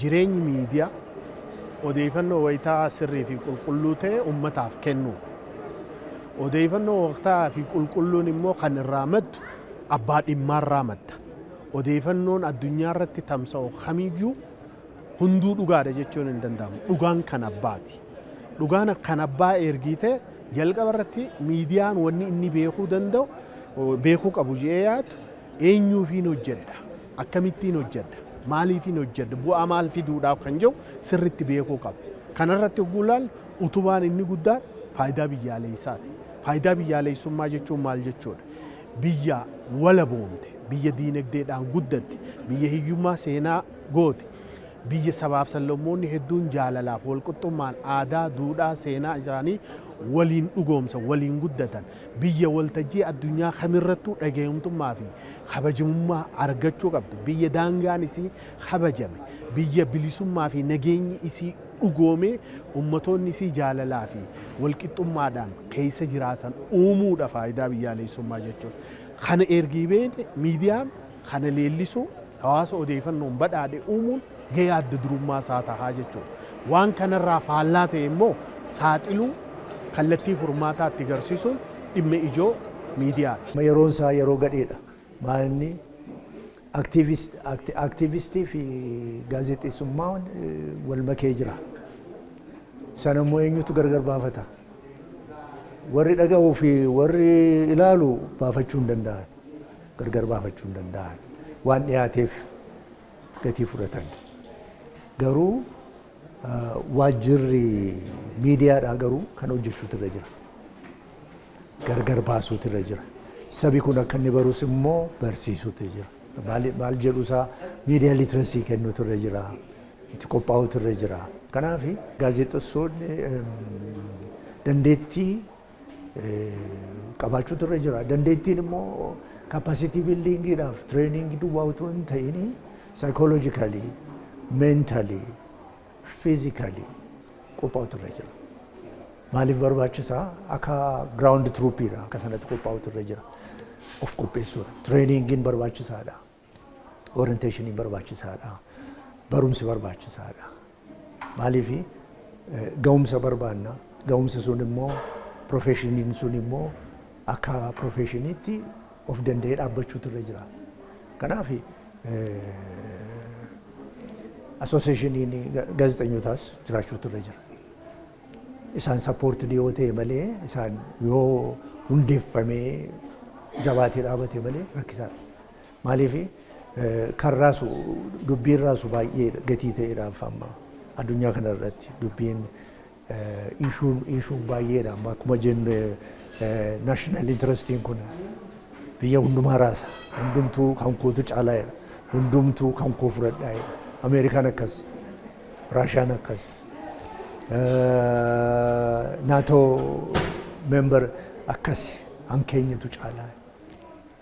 jireenyi miidiyaa odeeffannoo wayitaa sirrii fi qulqulluu ta'e ummataaf kennu. Odeeffannoo waqtaa fi qulqulluun immoo kan irraa maddu abbaa dhimmaa irraa madda. Odeeffannoon addunyaa irratti tamsa'u kamiyyuu hunduu dhugaadha jechuun hin danda'amu. Dhugaan kan abbaati. Dhugaan kan abbaa ergii ta'e jalqaba irratti miidiyaan wanni inni beekuu danda'u beekuu qabu jedhee yaadu eenyuufiin hojjedha, akkamittiin hojjedha, maaliifiin hojjedha, bu'aa maal fiduudhaaf kan jedhu sirriitti beekuu qaba. Kanarratti yogguu ilaalu utubaan inni guddaan faayidaa biyyaalessaati. Faayidaa biyyaalessummaa jechuun maal jechuudha? Biyya walaboomte, biyya diinagdeedhaan guddatte, biyya hiyyummaa seenaa goote, biyya sabaaf sablammoonni hedduun jaalalaaf walqixxummaan aadaa, duudhaa, seenaa isaanii waliin dhugoomsan, waliin guddatan, biyya waltajjii addunyaa kamirrattuu dhaga'amtummaa fi kabajamummaa argachuu qabdu, biyya daangaan isii kabajame, biyya bilisummaa fi nageenyi isii dhugoomee ummatoonni isii jaalalaa fi walqixxummaadhaan keessa jiraatan uumuudha faayidaa biyyaalessummaa jechuudha. Kana ergii beene miidiyaan kana leellisuu hawaasa odeeffannoon badhaadhe uumuun gahee adda durummaa isaa tahaa jechuudha. Waan kanarraa faallaa ta'e immoo saaxiluu kallattii furmaataatti agarsiisuun dhimma ijoo miidiyaati. Yeroon isaa yeroo gadheedha. Maalni aktiivistii fi gaazexeessummaan wal makee jira. Sana immoo eenyutu gargar baafata? Warri dhaga'uu fi warri ilaalu baafachuu hin danda'an. Gargar baafachuu hin danda'an. Waan dhiyaateef gatii fudhatan. Garuu waajjirri miidiyaadhaa garuu kan hojjechuutu irra jira. Gargar baasuutu irra jira. Sabi kun akka inni barus immoo barsiisuutu jira. Maal jedhusaa miidiyaa litirasii kennuutu irra jira. Itti qophaa'uutu irra jira. Kanaaf gaazexeessonni dandeettii qabaachuutu irra jira. Dandeettiin immoo kaapasitii biildiingiidhaaf tireeningii duwwaa utuu hin ta'in saayikooloojikalii, meentalii, fiizikaalii qophaa'utu irra jira. Maaliif barbaachisaa? Akka giraawundi tiruupiidha. Akka sanatti qophaa'utu irra jira. Of qopheessuudha. Tireeningiin barbaachisaadha. Orienteeshiniin barbaachisaadha. Barumsi barbaachisaadha. Maaliif ga'umsa barbaanna. Ga'umsi sun immoo profeeshiniin sun immoo akka profeeshiniitti of danda'ee dhaabbachuutu irra jira. Kanaaf asooseeshiniin gaazexeessootaas jiraachuutu irra jira. Isaan sappoortii yoo ta'e malee isaan yoo hundeeffamee jabaatee dhaabate malee rakkisaadha. Maaliif kan raasu dubbiin raasu baay'ee gatii ta'eedhaaf amma addunyaa kana irratti dubbiin ishuun baay'eedha. Akkuma jenne naashinaal intirestiin kun biyya hundumaa raasa. Hundumtuu kan kootu caalaa'edha. Hundumtuu kan koo fudhadhaa'edha. Ameerikaan akkas, Raashiyaan akkas, naatoo member akkas hankeenyatu caalaa.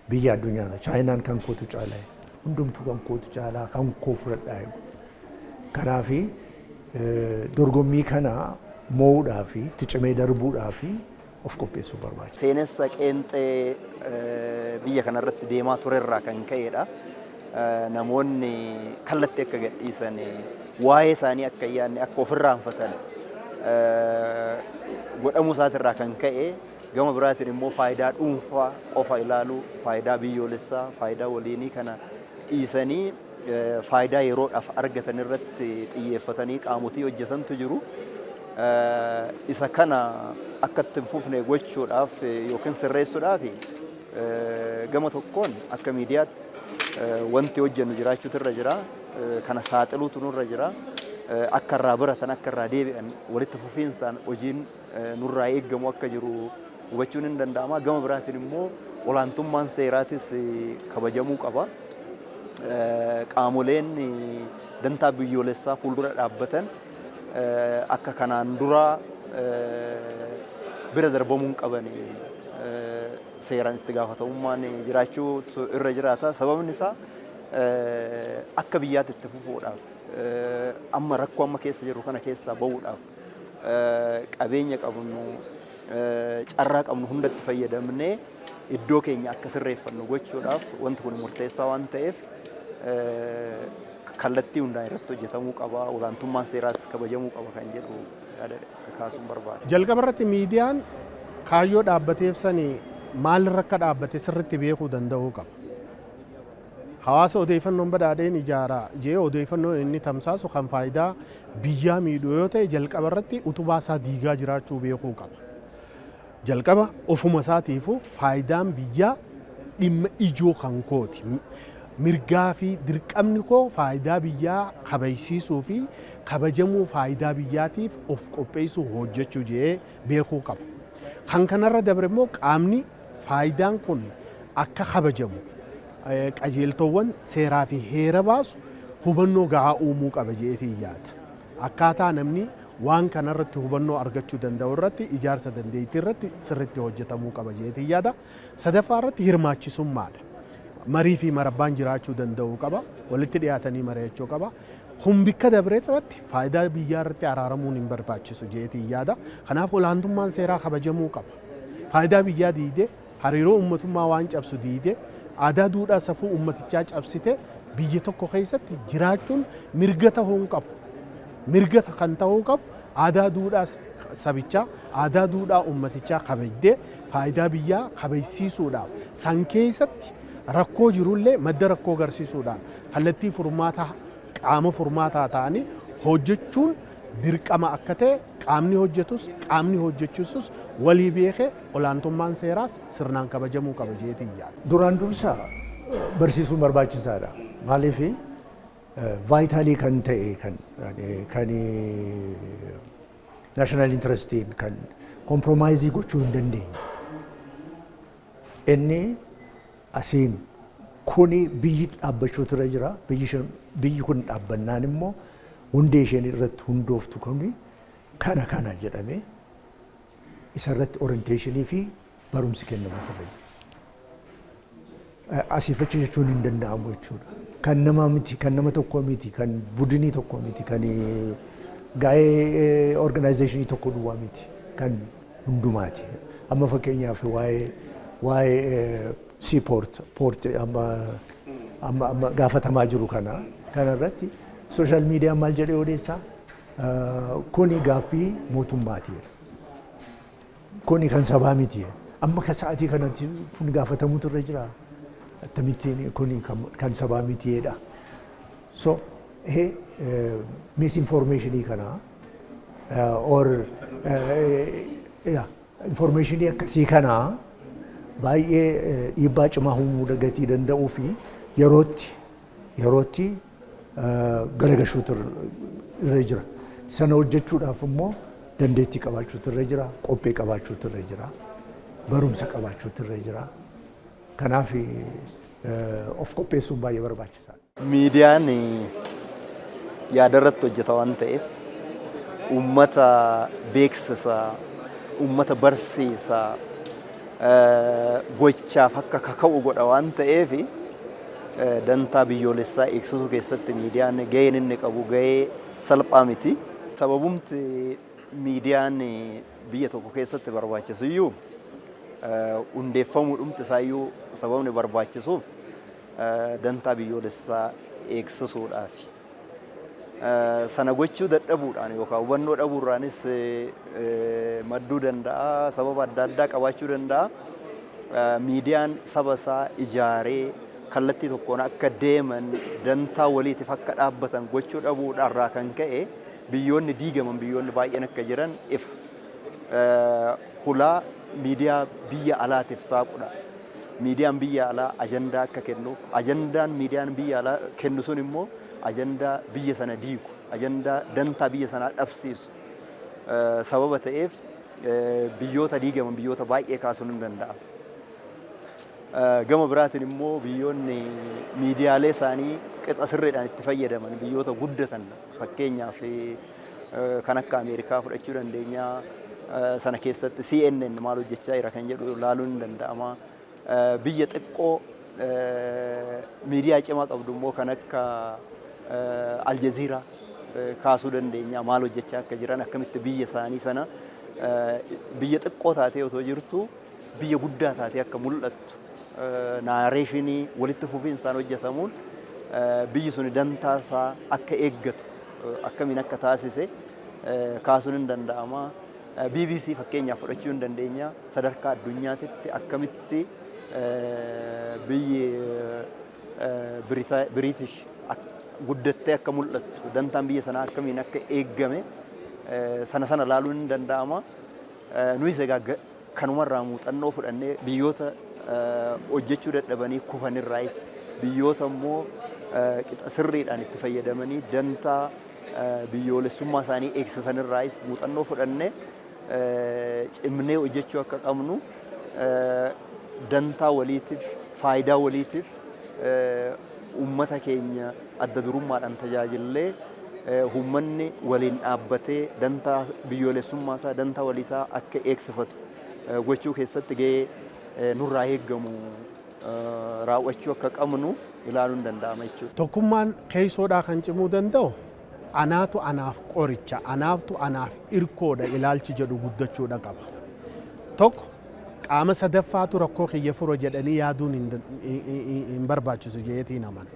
Biyya addunyaadha. Chaayinaan kan kootu caalaa. Hundumtuu kan kootu caalaa kan koo fudhadhaa. Kanaaf dorgommii kana mo'uudhaa fi itti cimee darbuudhaa fi of qopheessuu barbaachisa. Seenessa qeenxee biyya kanarratti deemaa turerraa kan ka'edha. Namoonni kallattii akka gadhiisan waa'ee isaanii akka yaadne akka ofirraanfatan godhamuu isaatirraa kan ka'e gama biraatiin immoo faayidaa dhuunfaa qofa ilaaluu, faayidaa biyyoolessaa, faayidaa waliinii kana dhiisanii faayidaa yeroodhaaf argatan irratti xiyyeeffatanii qaamotii hojjetantu jiru. Isa kana akka itti fufne gochuudhaaf yookiin sirreessuudhaaf gama tokkoon akka miidiyaatti wanti hojjennu jiraachuutu irra jira. Kana saaxiluutu nurra jira. Akka irraa baratan, akka irraa deebi'an walitti fufiinsaan hojiin nurraa eeggamu akka jiru hubachuun hin danda'ama. Gama biraatiin immoo olaantummaan seeraatis kabajamuu qaba. Qaamoleen dantaa biyyoolessaa fuuldura dhaabbatan akka kanaan dura bira darbamuu qaban seeraan itti gaafatamummaan jiraachuu irra jiraata. Sababni isaa akka biyyaatti itti fufuudhaaf amma rakkoo amma keessa jiru kana keessaa bahuudhaaf qabeenya qabnu carraa qabnu hundatti fayyadamnee iddoo keenya akka sirreeffannu gochuudhaaf wanti kun murteessaa waan ta'eef kallattii hundaa irratti hojjetamuu qaba. Olaantummaan seeraas kabajamuu qaba kan jedhu kaasuun barbaada. Jalqaba irratti miidiyaan kaayyoo dhaabbateef sanii maalirra akka dhaabbate sirriitti beekuu danda'uu qaba. Hawaasa odeeffannoon badhaadheen ijaaraa jee odeeffannoon inni tamsaasu kan faayidaa biyyaa miidhu yoo ta'e jalqaba irratti utubaa isaa diigaa jiraachuu beekuu qaba. Jalqaba ofuma isaatiifuu faayidaan biyyaa dhimma ijoo kan kooti. Mirgaa fi dirqamni koo faayidaa biyyaa kabajsiisuu fi kabajamuu faayidaa biyyaatiif of qopheessuu hojjechuu jee beekuu qaba. Kan kanarra dabre immoo qaamni faayidaan kun akka kabajamu qajeeltowwan seeraa fi heera baasu hubannoo gahaa uumuu qaba jeetii yaada. Akkaataa namni waan kanarratti hubannoo argachuu danda'u irratti ijaarsa dandeettii irratti sirriitti hojjetamuu qaba jeetii yaada. Sadaffaa irratti hirmaachisummaadha. Marii fi marabbaan jiraachuu danda'uu qaba. Walitti dhiyaatanii mari'achuu qaba. Humbikka dabree irratti faayidaa biyyaa irratti araaramuun hin barbaachisu jeetii yaada. Kanaaf olaantummaan seeraa kabajamuu qaba. Faayidaa biyyaa diidee hariiroo uummatummaa waan cabsu diidee aadaa duudhaa safuu uummatichaa cabsite biyya tokko keessatti jiraachuun mirga ta'uu qabu. Mirga kan ta'uu qabu aadaa duudhaa sabichaa aadaa duudhaa uummatichaa kabajdee faayidaa biyyaa kabajsiisuudhaaf san keessatti rakkoo jirullee madda rakkoo agarsiisuudhaan kallattii furmaataa qaama furmaataa ta'anii hojjechuun dirqama akka ta'e qaamni hojjetus qaamni hojjechuusus walii beekee olaantummaan seeraas sirnaan kabajamuu qaba jeetii yaada. Duraan dursa barsiisuun barbaachisaadha. Maaliif vaayitaalii kan ta'e kan naashinaal intirestiin kan komproomaayizii gochuu hin dandeenye. Inni asiin kuni biyyi dhaabbachuutu irra jira. Biyyi kun dhaabbannaan immoo hundee isheen irratti hundooftu kuni kana jedhamee isarratti orienteeshinii fi barumsi kennamuutu irra jira. Asiif achi jechuun hin danda'amu jechuudha. Kan namaa miti, kan nama tokkoo miti, kan budinii tokkoo miti, kan gaa'ee organaayizeeshinii tokko duwwaa miti, kan hundumaati. Amma fakkeenyaaf waa'ee siipoort amma gaafatamaa jiru kanarratti sooshaal miidiyaan maal jedhee odeessaa kuni gaaffii mootummaati. Kuni kan sabaa miti. Amma kan sa'aatii kanatti kun gaafatamuutu irra jira. Akkamittiin kuni kan sabaa mitiidha. So misinformeeshinii kana or informationii akkasii kana baay'ee dhiibbaa cimaa uumuu gatii danda'uu fi yerootti galagashuutu irra jira. Sana hojjechuudhaaf immoo dandeettii qabaachuutu irra jira, qophee qabaachuutu irra jira, barumsa qabaachuutu irra jira. Kanaaf of qopheessuun baay'ee barbaachisaadha. Miidiyaan yaada irratti hojjeta waan ta'eef uummata beeksisa, uummata barsiisa, gochaaf akka kaka'u godha waan ta'eef dantaa biyyoolessaa eegsisuu keessatti miidiyaan gaheen inni qabu gahee salphaa miti. Sababumti miidiyaan biyya tokko keessatti barbaachisu iyyuu hundeeffamuu dhumti isaayyuu sababni barbaachisuuf dantaa biyyoolessaa eegsisuudhaaf. Sana gochuu dadhabuudhaan yookaan hubannoo dhabuurraanis madduu danda'a, sababa adda addaa qabaachuu danda'a. Miidiyaan saba isaa ijaaree kallattii tokkoon akka deeman dantaa waliitiif akka dhaabbatan gochuu dhabuudhaarraa kan ka'e biyyoonni diigaman biyyoonni baay'een akka jiran ifa. Hulaa miidiyaa biyya alaatiif saaqudha. Miidiyaan biyya alaa ajandaa akka kennuuf, ajandaan miidiyaan biyya alaa kennu sun immoo ajandaa biyya sana diigu, ajandaa dantaa biyya sanaa dhabsiisu sababa ta'eef biyyoota diigaman biyyoota baay'ee kaasuun hin danda'a. Gama biraatiin immoo biyyoonni miidiyaalee isaanii qixa sirriidhaan itti fayyadaman biyyoota guddatan fakkeenyaaf kan akka Ameerikaa fudhachuu dandeenya. Sana keessatti CNN maal hojjechaa jira kan jedhu ilaaluun ni danda'ama. Biyya xiqqoo miidiyaa cimaa qabdu immoo kan akka Aljaziiraa kaasuu dandeenya. Maal hojjechaa akka jiran akkamitti biyya isaanii sana biyya xiqqoo taatee otoo jirtu biyya guddaa taatee akka mul'attu naareeshinii walitti fufiinsaan hojjetamuun biyyi sun dantaa isaa akka eeggatu akkamiin akka taasise kaasuun hin danda'ama. BBC fakkeenyaaf fudhachuu hin dandeenya. Sadarkaa addunyaatitti akkamitti biyyi British guddattee akka mul'attu dantaan biyya sanaa akkamiin akka eeggame sana laaluun hin danda'ama. Nuyis egaa kanumarraa muuxannoo fudhannee biyyoota hojjechuu dadhabanii kufanirraayis biyyoota immoo sirriidhaan itti fayyadamanii dantaa biyyoolessummaa isaanii eegsisanirraayis muuxannoo fudhannee cimnee hojjechuu akka qabnu dantaa waliitiif faayidaa waliitiif uummata keenya adda durummaadhaan tajaajillee uummanni waliin dhaabbatee dantaa biyyoolessummaa isaa dantaa waliisaa akka eegsifatu gochuu keessatti gahee nurraa eeggamu raawwachuu akka qabnu ilaaluun danda'ama jechuudha. Tokkummaan keessoodhaa kan cimuu danda'u anaatu anaaf qoricha anaaftu anaaf irkoodha ilaalchi jedhu guddachuudha qaba. Tokko qaama sadaffaatu rakkoo kiyya furo jedhanii yaaduun hin barbaachisu jeetiin amana.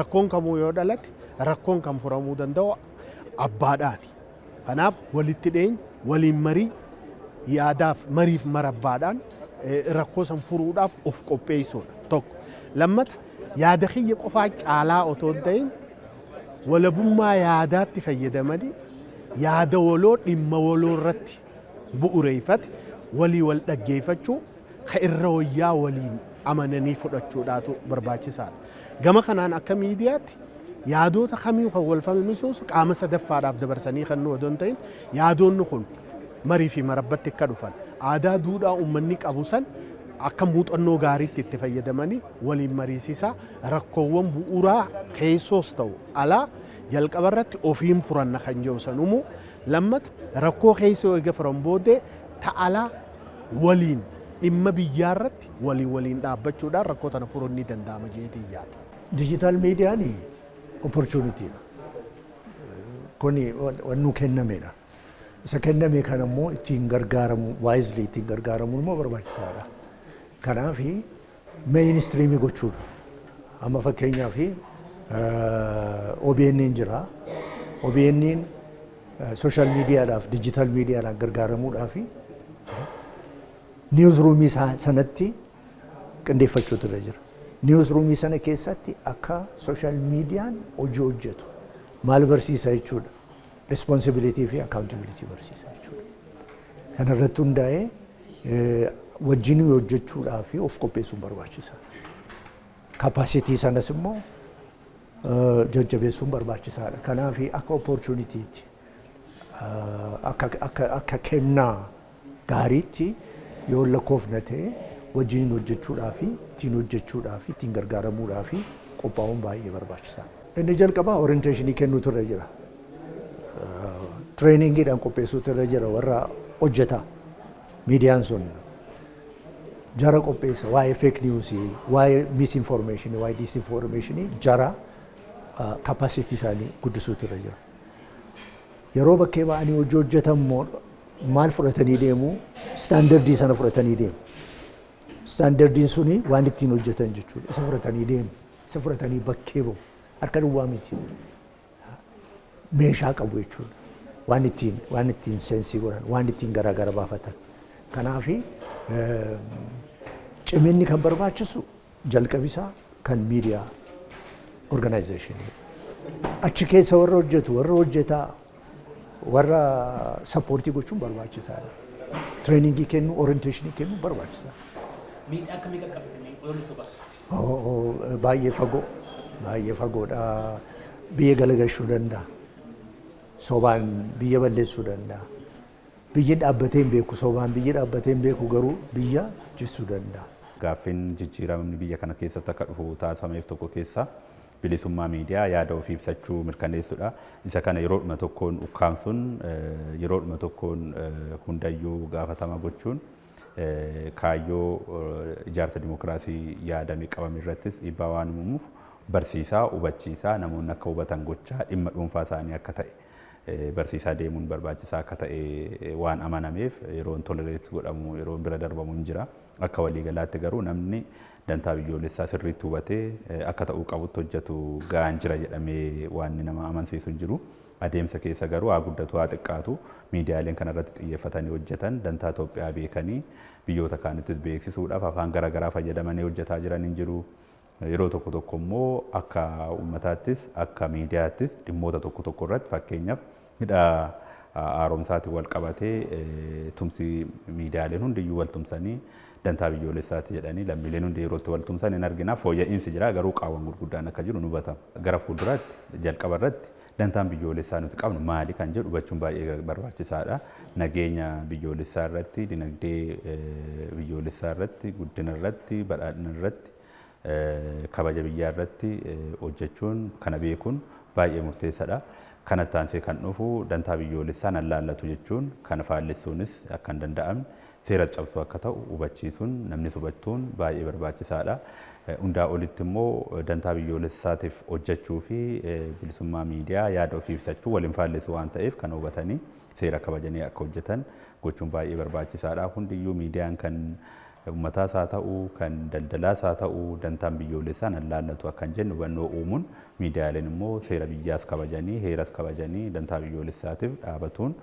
Rakkoon kamuu yoo dhalate rakkoon kan furamuu danda'u abbaadhaani. Kanaaf walitti dhiyeenya waliin marii yaadaaf mariif marabbaadhaan rakkoo san furuudhaaf of qopheessuudha. Tokko lammata yaada kiyya qofaa caalaa otoo hin ta'in walabummaa yaadaatti fayyadamanii yaada waloo dhimma waloo irratti bu'uureeffate walii wal dhaggeeffachuu ka irra wayyaa waliin amananii fudhachuudhaatu barbaachisaadha. Gama kanaan akka miidiyaatti yaadoota kamii kan wal falmisuus qaama sadaffaadhaaf dabarsanii kan nu odoo hin ta'in yaadoonni kun marii fi marabbatti akka dhufan aadaa duudhaa uummanni qabu san akka muuxannoo gaariitti itti fayyadamanii waliin mariisisaa rakkoowwan bu'uuraa keessoos ta'u alaa jalqaba irratti ofiin furanna kan jiru sanumu lammata rakkoo keessoo eega furan booddee ta'alaa waliin dhimma biyyaa irratti waliin dhaabbachuudhaan rakkoo tana furuun ni danda'ama jeetii yaada. Digital miidiyaan opportunitiidha. Kuni wannu kennameedha. Isa kenname kana immoo ittiin gargaaramu wisely ittiin gargaaramuun immoo barbaachisaadha. Kanaaf mainstreamii gochuudha. Amma fakkeenyaaf OBN jira. OBN social miidiyaadhaaf digital miidiyaadhaan gargaaramuudhaaf newsroomii sanatti qindeeffachuutu irra jira. Newsroomii sana keessatti akka social miidiyaan hojii hojjetu maal barsiisa jechuudha. Responsibility fi accountability barsiisa jechuudha. Kana irratti hundaa'ee wajjin hojjechuudhaaf of qopheessuun barbaachisaadha. Capacity sanas immoo jajjabeessuun barbaachisaadha. Kanaaf akka opportunitytti akka kennaa gaariitti yoo lakkoofna ta'e wajjin hojjechuudhaaf ittiin hojjechuudhaaf ittiin gargaaramuudhaaf qophaa'uun baay'ee barbaachisaadha. Inni jalqabaa orienteeshinii kennuutu irra jira. Trainingiidhaan qopheessuutu irra jira warra hojjetaa. Miidiyaan sun jara qopheessa waa'ee fake newsii, waa'ee misinformeeshinii, waa'ee disinformeeshinii jara capacity isaanii guddisuutu irra jira. Yeroo bakkee ba'anii hojii hojjetan immoo maal fudhatanii deemu? Standardii sana fudhatanii deemu. Standardiin suni waan ittiin hojjetan jechuudha. Isa fudhatanii deemu. Isa fudhatanii bakkee ba'u. Harka duwwaa miti. Meeshaa qabu jechuudha. Waan ittiin seensii godhan, waan ittiin garaagara baafatan. Kanaaf ciminni kan barbaachisu jalqabisaa kan miidiyaa organizationii. Achi keessa warra hojjetu, warra hojjetaa, warra sappoortii gochuun barbaachisaadha. Treeningii kennu, orienteeshinii kennu barbaachisaadha. Miidhaa akkamii qaqqabsiisanii oolisuu ba'a? Baay'ee fagoodha. Biyya galagalchuu danda'a. Sobaan biyya balleessuu danda'a. Biyyi dhaabbatee hin beeku sobaan biyyi dhaabbatee hin beeku garuu biyya jissuu danda'a. Gaaffiin jijjiiramni biyya kana keessatti akka dhufu taasifameef tokko keessa bilisummaa miidiyaa yaada ofii ibsachuu mirkaneessuudha. Isa kana yeroodhuma tokkoon ukkaamsuun yeroodhuma tokkoon hundayyuu gaafatama gochuun kaayyoo ijaarsa dimokiraasii yaadamee qabame irrattis dhiibbaa waan uumuuf barsiisaa hubachiisaa namoonni akka hubatan gochaa dhimma dhuunfaa isaanii akka ta'e barsiisaa deemuun barbaachisaa akka ta'e waan amanameef yeroon tolereetti godhamu yeroon bira darbamu hin jira. Akka waliigalaatti garuu namni dantaa biyyoolessaa sirriitti hubatee akka ta'uu qabutti hojjetu ga'aan jira jedhamee waan nama amansiisu hin jiru. Adeemsa keessa garuu haa guddatu haa xiqqaatu miidiyaaleen kanarratti xiyyeeffatanii hojjetan dantaa Itoophiyaa beekanii biyyoota kaanittis beeksisuudhaaf afaan garaagaraa fayyadamanii hojjetaa jiran hin jiru. Yeroo tokko tokko immoo akka uummataattis akka miidiyaattis dhimmoota tokko tokko irratti fakkeenyaaf hidha haaromsaatiin wal qabatee tumsi miidiyaaleen hundiyyuu wal tumsanii dantaa biyyoolessaati jedhanii lammiileen hundi yerootti wal tumsan hin argina. Fooyya'insi jira garuu qaawwan gurguddaan akka jiru ni hubatama. Gara fuulduraatti jalqaba irratti dantaan biyyoolessaa nuti qabnu maali kan jedhu hubachuun baay'ee barbaachisaadha. Nageenya biyyoolessaa irratti, dinagdee biyyoolessaa irratti, guddina irratti, badhaadhina irratti, kabaja biyyaa irratti hojjechuun kana beekuun baay'ee murteessaadha. Kanatti aansee kan dhufu dantaa biyyoolessaa nan laallatu jechuun kana faallessuunis akka hin danda'amne seera cabsuu akka ta'u hubachiisuun namni hubachuun baay'ee barbaachisaadha. Hundaa olitti immoo dantaa biyyoolessaatiif hojjechuu fi bilisummaa miidiyaa yaada ofii ibsachuu waliin faallessu waan ta'eef kan hubatanii seera kabajanii akka hojjetan gochuun baay'ee barbaachisaadha. Hundiyyuu miidiyaan kan uummataas haa ta'u kan daldalaas haa ta'u dantaan biyyoolessaa nan laallatu akka hin jenne hubannoo uumuun miidiyaaleen immoo seera biyyaas kabajanii heeras kabajanii dantaa biyyoolessaatiif dhaabatuun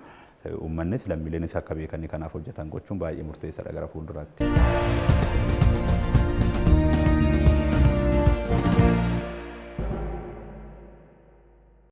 uummannis lammiileenis akka beekanii kanaaf hojjetan gochuun baay'ee murteessaadha gara fuulduraatti.